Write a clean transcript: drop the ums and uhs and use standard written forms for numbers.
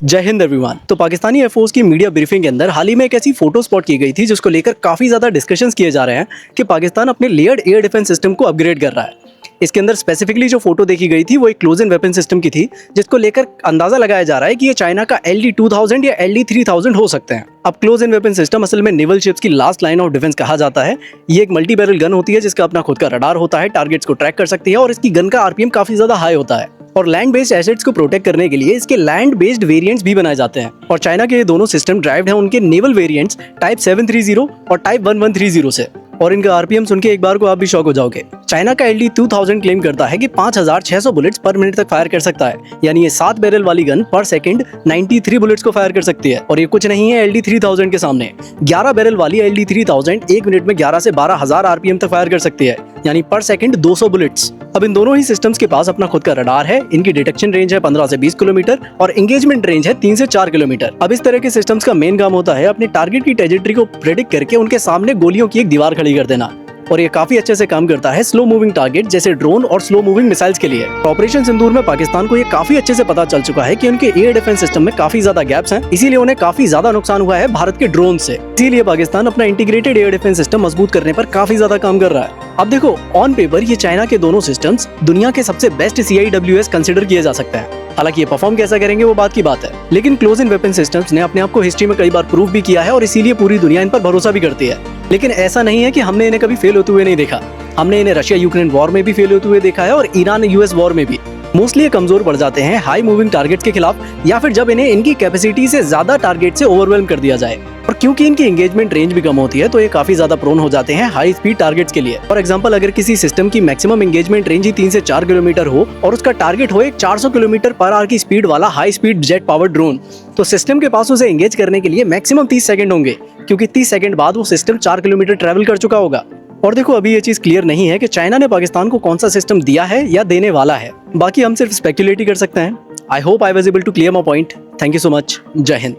जय हिंद एवरीवन। तो पाकिस्तानी एयरफोर्स की मीडिया ब्रीफिंग के अंदर हाल ही में एक ऐसी फोटो स्पॉट की गई थी जिसको लेकर काफ़ी ज़्यादा डिस्कशंस किए जा रहे हैं कि पाकिस्तान अपने लेयर्ड एयर डिफेंस सिस्टम को अपग्रेड कर रहा है। इसके अंदर स्पेसिफिकली जो फोटो देखी गई थी वो एक क्लोज इन वेपन सिस्टम की थी, जिसको लेकर अंदाजा लगाया जा रहा है कि ये चाइना का LD-2000 या LD-3000 हो सकते हैं। अब क्लोज इन वेपन सिस्टम असल में नेवल शिप्स की लास्ट लाइन ऑफ डिफेंस कहा जाता है। ये एक मल्टी बैरल गन होती है जिसका अपना खुद का रडार होता है, टारगेट्स को ट्रैक कर सकती है और इसकी गन का RPM काफी ज्यादा हाई होता है। और लैंड बेस्ड एसेट्स को प्रोटेक्ट करने के लिए इसके लैंड बेस्ड वेरिएंट्स भी बनाए जाते हैं। और चाइना के ये दोनों सिस्टम ड्राइव्ड हैं उनके नेवल वेरिएंट्स टाइप 730 और टाइप 1130 से। और इनका RPM सुन के एक बार को आप भी शॉक हो जाओगे। चाइना का LD-2000 क्लेम करता है कि 5600 बुलेट्स पर मिनट तक फायर कर सकता है, यानी ये 7 बैरल वाली गन पर सेकंड 93 बुलेट्स को फायर कर सकती है। और ये कुछ नहीं है LD-3000 के सामने। 11 बैरल वाली LD-3000 एक मिनट में 11 से 12,000 RPM तक फायर कर सकती है, यानी पर सेकंड 200 बुलेट्स। अब इन दोनों ही सिस्टम्स के पास अपना खुद का रडार है। इनकी डिटेक्शन रेंज है 15 से 20 किलोमीटर और एंगेजमेंट रेंज है 3 से 4 किलोमीटर। अब इस तरह के सिस्टम्स का मेन काम होता है अपने टारगेट की ट्रेजेक्टरी को प्रेडिक्ट करके उनके सामने गोलियों की एक दीवार खड़ी कर देना। और ये काफी अच्छे से काम करता है स्लो मूविंग टारगेट जैसे ड्रोन और स्लो मूविंग मिसाइल्स के लिए। ऑपरेशन सिंदूर में पाकिस्तान को ये काफी अच्छे से पता चल चुका है कि उनके एयर डिफेंस सिस्टम में काफी ज्यादा गैप्स हैं, इसीलिए उन्हें काफी ज्यादा नुकसान हुआ है भारत के ड्रोन से। इसीलिए पाकिस्तान अपना इंटीग्रेटेड एयर डिफेंस सिस्टम मजबूत करने पर काफी ज्यादा काम कर रहा है। अब देखो, ऑन पेपर ये चाइना के दोनों सिस्टम्स दुनिया के सबसे बेस्ट CIWS कंसिडर किए जा सकते हैं। हालांकि ये परफॉर्म कैसा करेंगे वो बात की बात है, लेकिन क्लोज इन वेपन सिस्टम्स ने अपने आप को हिस्ट्री में कई बार प्रूव भी किया है और इसीलिए पूरी दुनिया इन पर भरोसा भी करती है। लेकिन ऐसा नहीं है कि हमने इन्हें कभी फेल होते हुए नहीं देखा। हमने इन्हें रशिया यूक्रेन वॉर में भी फेल होते हुए देखा है और ईरान US वॉर में भी। मोस्टली ये कमजोर पड़ जाते हैं हाई मूविंग टारगेट्स के खिलाफ, या फिर जब इन्हें इनकी कैपेसिटी से ज्यादा टारगेट से ओवरवेल्म कर दिया जाए। और क्योंकि इनकी एंगेजमेंट रेंज भी कम होती है तो ये काफी ज्यादा प्रोन हो जाते हैं हाई स्पीड टारगेट्स के लिए। फॉर एग्जांपल, अगर किसी सिस्टम की मैक्सिमम एंगेजमेंट रेंज ही 3 से 4 किलोमीटर हो और उसका टारगेट हो एक 400 किलोमीटर पर आवर की स्पीड वाला high speed jet power drone, तो सिस्टम के पास उसे एंगेज करने के लिए मैक्सिमम 30 सेकंड होंगे, क्योंकि 30 सेकंड बाद वो सिस्टम 4 किलोमीटर ट्रेवल कर चुका होगा। और देखो, अभी ये चीज क्लियर नहीं है कि चाइना ने पाकिस्तान को कौन सा सिस्टम दिया है या देने वाला है। बाकी हम सिर्फ स्पेक्युलेट ही कर सकते हैं। I hope I was able to clear my point. Thank you so much. जय हिंद।